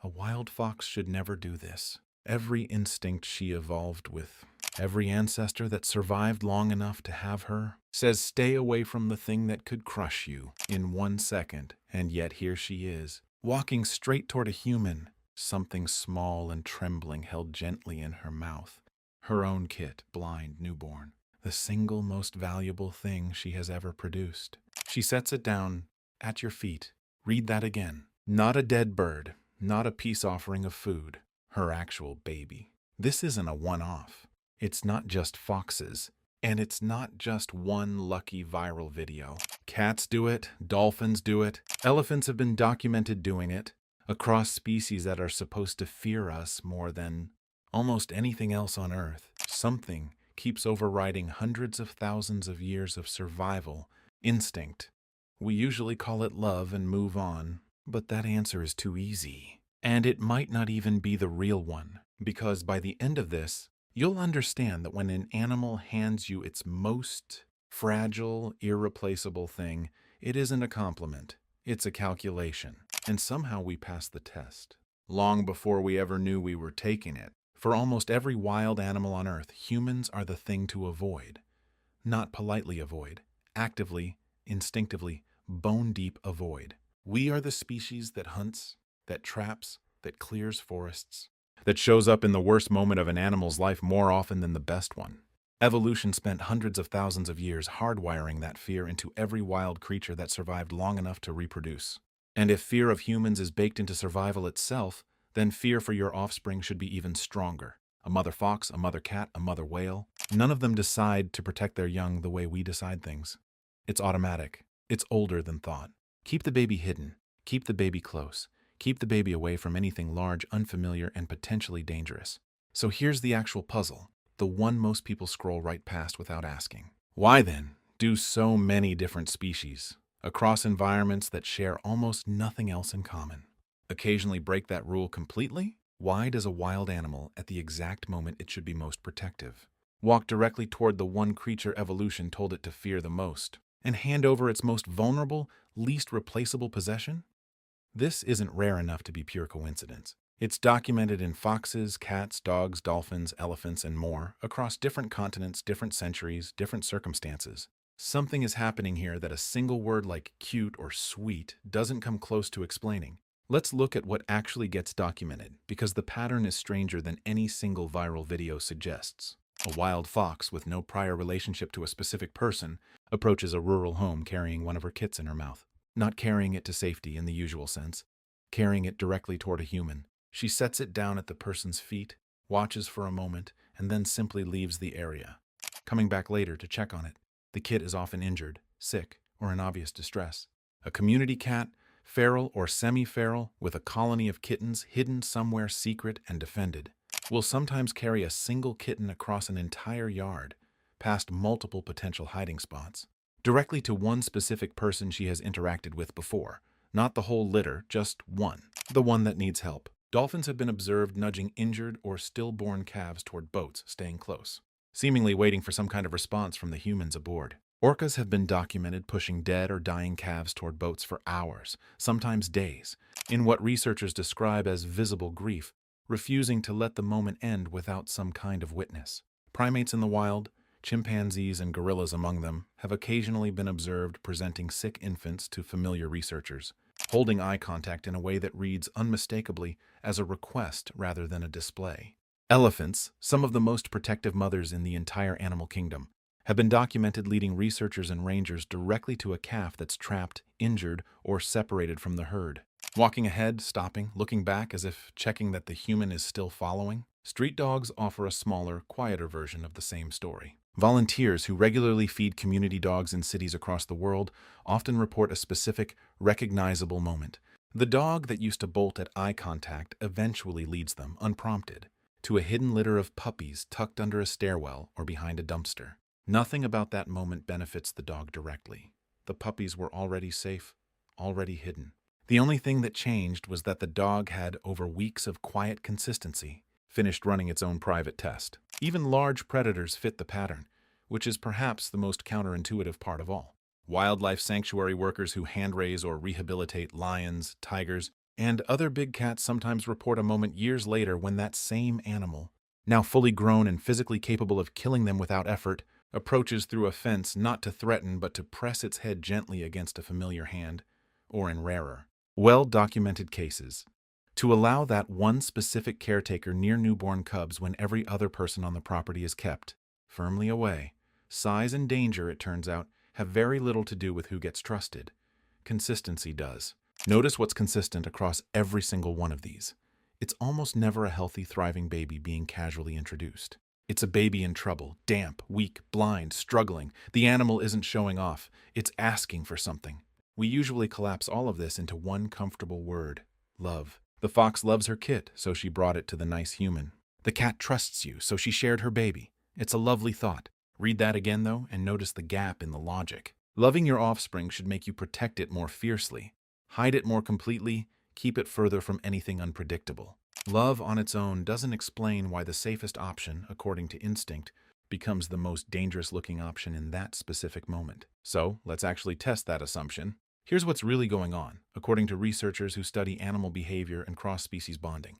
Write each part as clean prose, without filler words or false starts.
A wild fox should never do this. Every instinct she evolved with, every ancestor that survived long enough to have her, says stay away from the thing that could crush you in 1 second. And yet here she is, walking straight toward a human, something small and trembling held gently in her mouth. Her own kit, blind, newborn, the single most valuable thing she has ever produced. She sets it down at your feet. Read that again. Not a dead bird, not a peace offering of food, her actual baby. This isn't a one-off. It's not just foxes, and it's not just one lucky viral video. Cats do it, dolphins do it, elephants have been documented doing it, across species that are supposed to fear us more than almost anything else on Earth. Something keeps overriding hundreds of thousands of years of survival instinct. We usually call it love and move on, but that answer is too easy. And it might not even be the real one, because by the end of this, you'll understand that when an animal hands you its most fragile, irreplaceable thing, it isn't a compliment, it's a calculation. And somehow we pass the test. Long before we ever knew we were taking it. For almost every wild animal on Earth, humans are the thing to avoid. Not politely avoid, actively, instinctively, bone-deep avoid. We are the species that hunts, that traps, that clears forests, that shows up in the worst moment of an animal's life more often than the best one. Evolution spent hundreds of thousands of years hardwiring that fear into every wild creature that survived long enough to reproduce. And if fear of humans is baked into survival itself, then fear for your offspring should be even stronger. A mother fox, a mother cat, a mother whale. None of them decide to protect their young the way we decide things. It's automatic. It's older than thought. Keep the baby hidden. Keep the baby close. Keep the baby away from anything large, unfamiliar, and potentially dangerous. So here's the actual puzzle, the one most people scroll right past without asking. Why then do so many different species, across environments that share almost nothing else in common, occasionally break that rule completely? Why does a wild animal, at the exact moment it should be most protective, walk directly toward the one creature evolution told it to fear the most, and hand over its most vulnerable, least replaceable possession? This isn't rare enough to be pure coincidence. It's documented in foxes, cats, dogs, dolphins, elephants, and more, across different continents, different centuries, different circumstances. Something is happening here that a single word like cute or sweet doesn't come close to explaining. Let's look at what actually gets documented, because the pattern is stranger than any single viral video suggests. A wild fox with no prior relationship to a specific person approaches a rural home carrying one of her kits in her mouth. Not carrying it to safety in the usual sense, carrying it directly toward a human. She sets it down at the person's feet, watches for a moment, and then simply leaves the area. Coming back later to check on it, the kit is often injured, sick, or in obvious distress. A community cat, feral or semi-feral, with a colony of kittens hidden somewhere secret and defended, will sometimes carry a single kitten across an entire yard, past multiple potential hiding spots, directly to one specific person she has interacted with before. Not the whole litter, just one. The one that needs help. Dolphins have been observed nudging injured or stillborn calves toward boats, staying close, seemingly waiting for some kind of response from the humans aboard. Orcas have been documented pushing dead or dying calves toward boats for hours, sometimes days, in what researchers describe as visible grief, refusing to let the moment end without some kind of witness. Primates in the wild, chimpanzees and gorillas among them, have occasionally been observed presenting sick infants to familiar researchers, holding eye contact in a way that reads unmistakably as a request rather than a display. Elephants, some of the most protective mothers in the entire animal kingdom, have been documented leading researchers and rangers directly to a calf that's trapped, injured, or separated from the herd. Walking ahead, stopping, looking back as if checking that the human is still following. Street dogs offer a smaller, quieter version of the same story. Volunteers who regularly feed community dogs in cities across the world often report a specific, recognizable moment. The dog that used to bolt at eye contact eventually leads them, unprompted, to a hidden litter of puppies tucked under a stairwell or behind a dumpster. Nothing about that moment benefits the dog directly. The puppies were already safe, already hidden. The only thing that changed was that the dog had, over weeks of quiet consistency, finished running its own private test. Even large predators fit the pattern, which is perhaps the most counterintuitive part of all. Wildlife sanctuary workers who hand-raise or rehabilitate lions, tigers, And other big cats sometimes report a moment years later when that same animal, now fully grown and physically capable of killing them without effort, approaches through a fence not to threaten but to press its head gently against a familiar hand, or in rarer, well-documented cases, to allow that one specific caretaker near newborn cubs when every other person on the property is kept firmly away. Size and danger, it turns out, have very little to do with who gets trusted. Consistency does. Notice what's consistent across every single one of these. It's almost never a healthy, thriving baby being casually introduced. It's a baby in trouble, damp, weak, blind, struggling. The animal isn't showing off. It's asking for something. We usually collapse all of this into one comfortable word: love. The fox loves her kit, so she brought it to the nice human. The cat trusts you, so she shared her baby. It's a lovely thought. Read that again, though, and notice the gap in the logic. Loving your offspring should make you protect it more fiercely, hide it more completely, keep it further from anything unpredictable. Love on its own doesn't explain why the safest option, according to instinct, becomes the most dangerous-looking option in that specific moment. So, let's actually test that assumption. Here's what's really going on, according to researchers who study animal behavior and cross-species bonding.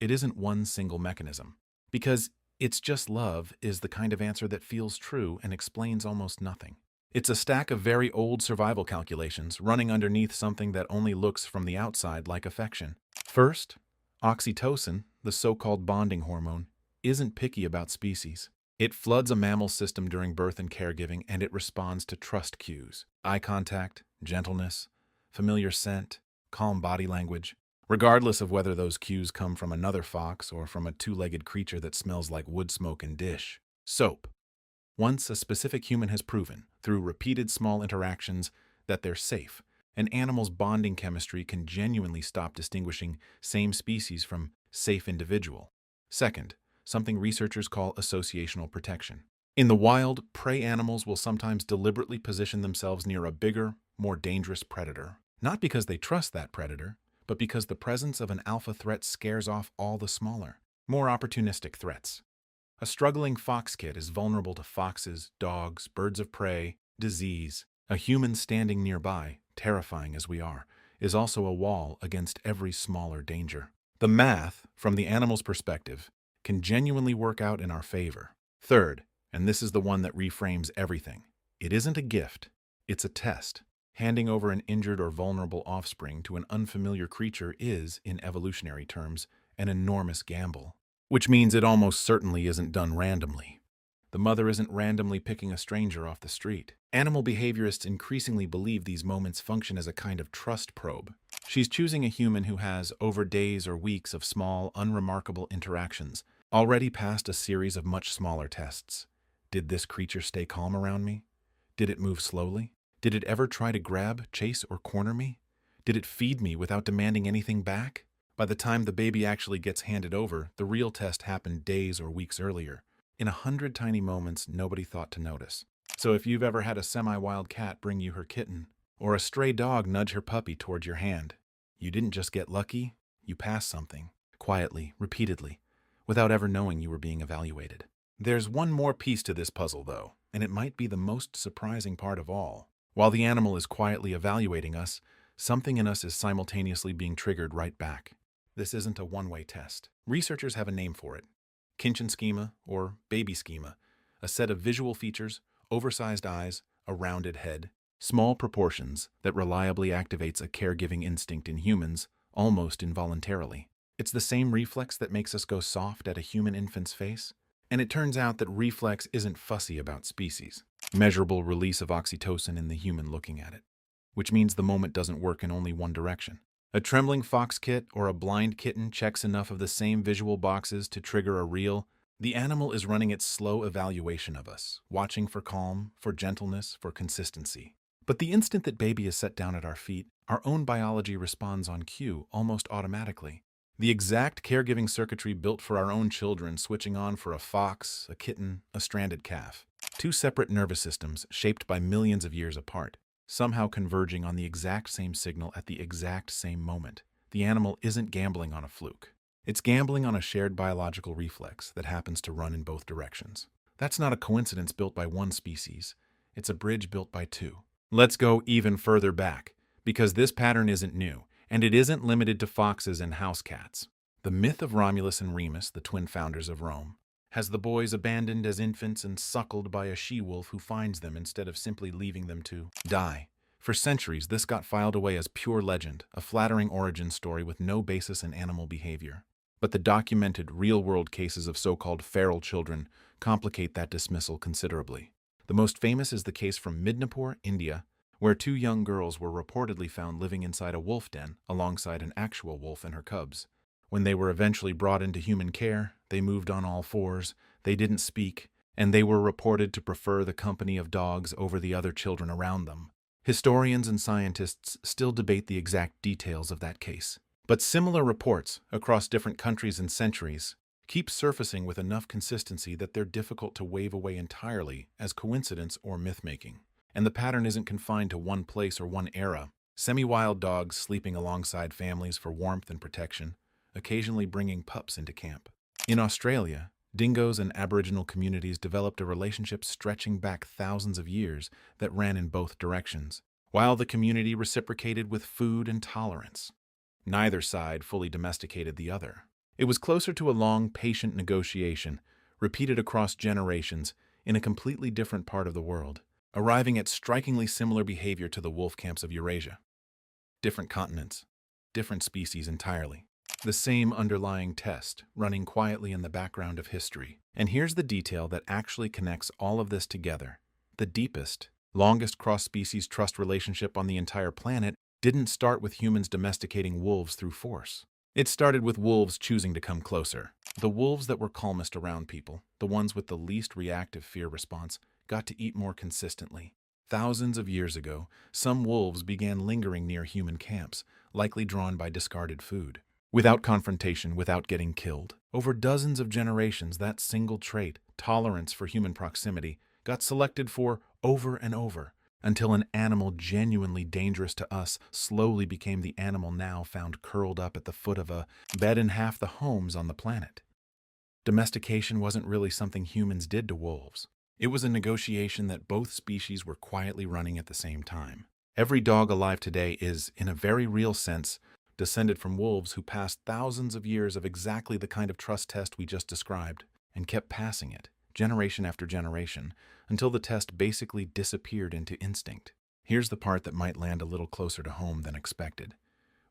It isn't one single mechanism. Because "it's just love" is the kind of answer that feels true and explains almost nothing. It's a stack of very old survival calculations running underneath something that only looks from the outside like affection. First, oxytocin, the so-called bonding hormone, isn't picky about species. It floods a mammal system during birth and caregiving, and it responds to trust cues: eye contact, gentleness, familiar scent, calm body language, regardless of whether those cues come from another fox or from a two-legged creature that smells like wood smoke and dish. Soap. Once a specific human has proven, through repeated small interactions, that they're safe, an animal's bonding chemistry can genuinely stop distinguishing same species from safe individual. Second, something researchers call associational protection. In the wild, prey animals will sometimes deliberately position themselves near a bigger, more dangerous predator. Not because they trust that predator, but because the presence of an alpha threat scares off all the smaller, more opportunistic threats. A struggling fox kit is vulnerable to foxes, dogs, birds of prey, disease. A human standing nearby, terrifying as we are, is also a wall against every smaller danger. The math, from the animal's perspective, can genuinely work out in our favor. Third, and this is the one that reframes everything, it isn't a gift, it's a test. Handing over an injured or vulnerable offspring to an unfamiliar creature is, in evolutionary terms, an enormous gamble. Which means it almost certainly isn't done randomly. The mother isn't randomly picking a stranger off the street. Animal behaviorists increasingly believe these moments function as a kind of trust probe. She's choosing a human who has, over days or weeks of small, unremarkable interactions, already passed a series of much smaller tests. Did this creature stay calm around me? Did it move slowly? Did it ever try to grab, chase, or corner me? Did it feed me without demanding anything back? By the time the baby actually gets handed over, the real test happened days or weeks earlier, in 100 tiny moments nobody thought to notice. So if you've ever had a semi-wild cat bring you her kitten, or a stray dog nudge her puppy toward your hand, you didn't just get lucky, you passed something, quietly, repeatedly, without ever knowing you were being evaluated. There's one more piece to this puzzle, though, and it might be the most surprising part of all. While the animal is quietly evaluating us, something in us is simultaneously being triggered right back. This isn't a one-way test. Researchers have a name for it: Kinchin schema, or baby schema, a set of visual features, oversized eyes, a rounded head, small proportions that reliably activates a caregiving instinct in humans, almost involuntarily. It's the same reflex that makes us go soft at a human infant's face. And it turns out that reflex isn't fussy about species. Measurable release of oxytocin in the human looking at it, which means the moment doesn't work in only one direction. A trembling fox kit or a blind kitten checks enough of the same visual boxes to trigger a reel. The animal is running its slow evaluation of us, watching for calm, for gentleness, for consistency. But the instant that baby is set down at our feet, our own biology responds on cue, almost automatically. The exact caregiving circuitry built for our own children switching on for a fox, a kitten, a stranded calf. Two separate nervous systems shaped by millions of years apart, somehow converging on the exact same signal at the exact same moment. The animal isn't gambling on a fluke. It's gambling on a shared biological reflex that happens to run in both directions. That's not a coincidence built by one species. It's a bridge built by two. Let's go even further back, because this pattern isn't new, And it isn't limited to foxes and house cats. The myth of Romulus and Remus, the twin founders of Rome, has the boys abandoned as infants and suckled by a she-wolf who finds them instead of simply leaving them to die. For centuries, this got filed away as pure legend, a flattering origin story with no basis in animal behavior. But the documented, real-world cases of so-called feral children complicate that dismissal considerably. The most famous is the case from Midnapore, India, where two young girls were reportedly found living inside a wolf den alongside an actual wolf and her cubs. When they were eventually brought into human care, they moved on all fours, they didn't speak, and they were reported to prefer the company of dogs over the other children around them. Historians and scientists still debate the exact details of that case. But similar reports, across different countries and centuries, keep surfacing with enough consistency that they're difficult to wave away entirely as coincidence or myth-making. And the pattern isn't confined to one place or one era. Semi-wild dogs sleeping alongside families for warmth and protection, occasionally bringing pups into camp. In Australia, dingoes and Aboriginal communities developed a relationship stretching back thousands of years that ran in both directions, while the community reciprocated with food and tolerance. Neither side fully domesticated the other. It was closer to a long, patient negotiation, repeated across generations in a completely different part of the world, arriving at strikingly similar behavior to the wolf camps of Eurasia. Different continents, different species entirely. The same underlying test, running quietly in the background of history. And here's the detail that actually connects all of this together. The deepest, longest cross-species trust relationship on the entire planet didn't start with humans domesticating wolves through force. It started with wolves choosing to come closer. The wolves that were calmest around people, the ones with the least reactive fear response, got to eat more consistently. Thousands of years ago, some wolves began lingering near human camps, likely drawn by discarded food. Without confrontation, without getting killed. Over dozens of generations, that single trait, tolerance for human proximity, got selected for over and over, until an animal genuinely dangerous to us slowly became the animal now found curled up at the foot of a bed in half the homes on the planet. Domestication wasn't really something humans did to wolves. It was a negotiation that both species were quietly running at the same time. Every dog alive today is, in a very real sense, descended from wolves who passed thousands of years of exactly the kind of trust test we just described, and kept passing it, generation after generation, until the test basically disappeared into instinct. Here's the part that might land a little closer to home than expected.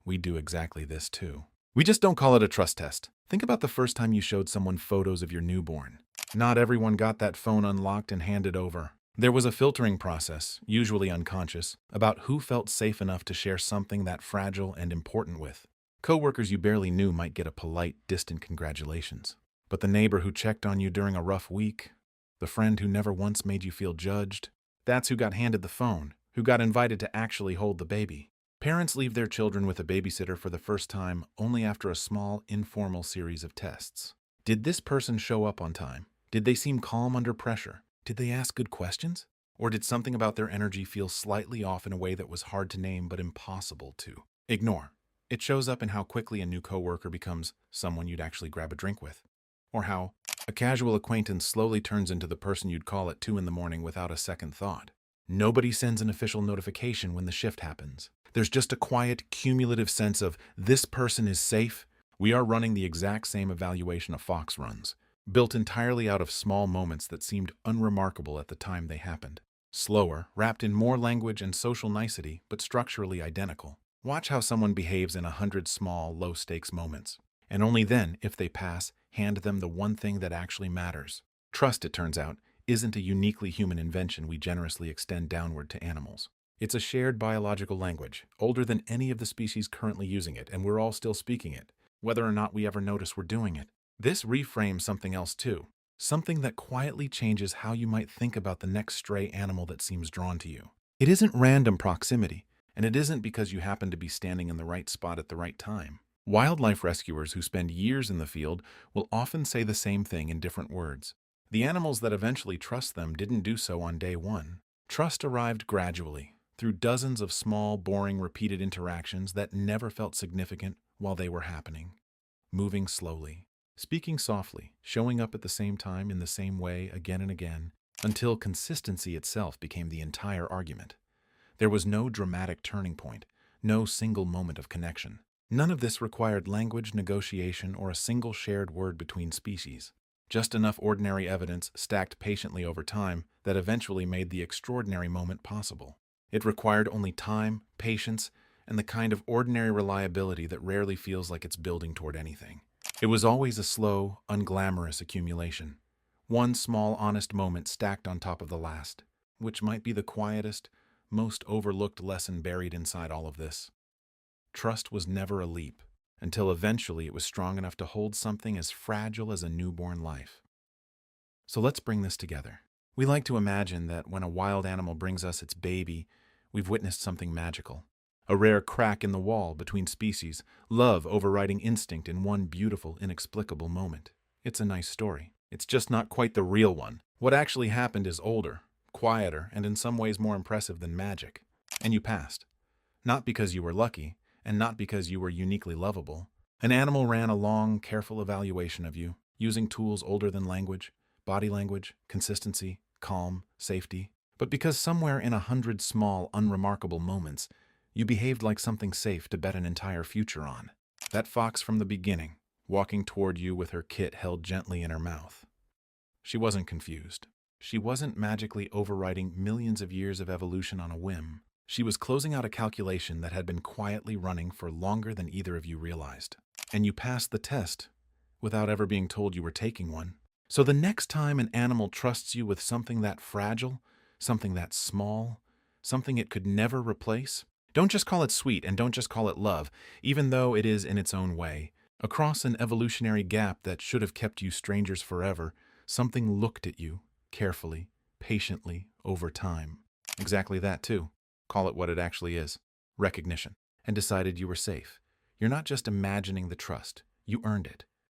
We do exactly this too. We just don't call it a trust test. Think about the first time you showed someone photos of your newborn. Not everyone got that phone unlocked and handed over. There was a filtering process, usually unconscious, about who felt safe enough to share something that fragile and important with. Coworkers you barely knew might get a polite, distant congratulations. But the neighbor who checked on you during a rough week, the friend who never once made you feel judged, that's who got handed the phone, who got invited to actually hold the baby. Parents leave their children with a babysitter for the first time only after a small, informal series of tests. Did this person show up on time? Did they seem calm under pressure? Did they ask good questions? Or did something about their energy feel slightly off in a way that was hard to name but impossible to ignore? It shows up in how quickly a new coworker becomes someone you'd actually grab a drink with. Or how a casual acquaintance slowly turns into the person you'd call at 2 a.m. without a second thought. Nobody sends an official notification when the shift happens. There's just a quiet, cumulative sense of, this person is safe. We are running the exact same evaluation a fox runs, built entirely out of small moments that seemed unremarkable at the time they happened. Slower, wrapped in more language and social nicety, but structurally identical. Watch how someone behaves in 100 small, low-stakes moments. And only then, if they pass, hand them the one thing that actually matters. Trust, it turns out, isn't a uniquely human invention we generously extend downward to animals. It's a shared biological language, older than any of the species currently using it, and we're all still speaking it, whether or not we ever notice we're doing it. This reframes something else too, something that quietly changes how you might think about the next stray animal that seems drawn to you. It isn't random proximity, and it isn't because you happen to be standing in the right spot at the right time. Wildlife rescuers who spend years in the field will often say the same thing in different words. The animals that eventually trust them didn't do so on day one. Trust arrived gradually, through dozens of small, boring, repeated interactions that never felt significant while they were happening. Moving slowly, speaking softly, showing up at the same time in the same way again and again, until consistency itself became the entire argument. There was no dramatic turning point, No single moment of connection. None of this required language, negotiation, or a single shared word between species. Just enough ordinary evidence stacked patiently over time that eventually made the extraordinary moment possible. It required only time, patience, and the kind of ordinary reliability that rarely feels like it's building toward anything. It was always a slow, unglamorous accumulation. One small, honest moment stacked on top of the last, which might be the quietest, most overlooked lesson buried inside all of this. Trust was never a leap, until eventually it was strong enough to hold something as fragile as a newborn life. So let's bring this together. We like to imagine that when a wild animal brings us its baby, we've witnessed something magical. A rare crack in the wall between species, love overriding instinct in one beautiful, inexplicable moment. It's a nice story. It's just not quite the real one. What actually happened is older, quieter, and in some ways more impressive than magic. And you passed. Not because you were lucky, and not because you were uniquely lovable. An animal ran a long, careful evaluation of you, using tools older than language, body language, consistency, calm, safety. But because somewhere in 100 small, unremarkable moments, you behaved like something safe to bet an entire future on. That fox from the beginning, walking toward you with her kit held gently in her mouth. She wasn't confused. She wasn't magically overriding millions of years of evolution on a whim. She was closing out a calculation that had been quietly running for longer than either of you realized. And you passed the test without ever being told you were taking one. So the next time an animal trusts you with something that fragile, something that small, something it could never replace, don't just call it sweet and don't just call it love, even though it is in its own way. Across an evolutionary gap that should have kept you strangers forever, something looked at you, carefully, patiently, over time. Exactly that, too. Call it what it actually is, recognition, and decided you were safe. You're not just imagining the trust, you earned it.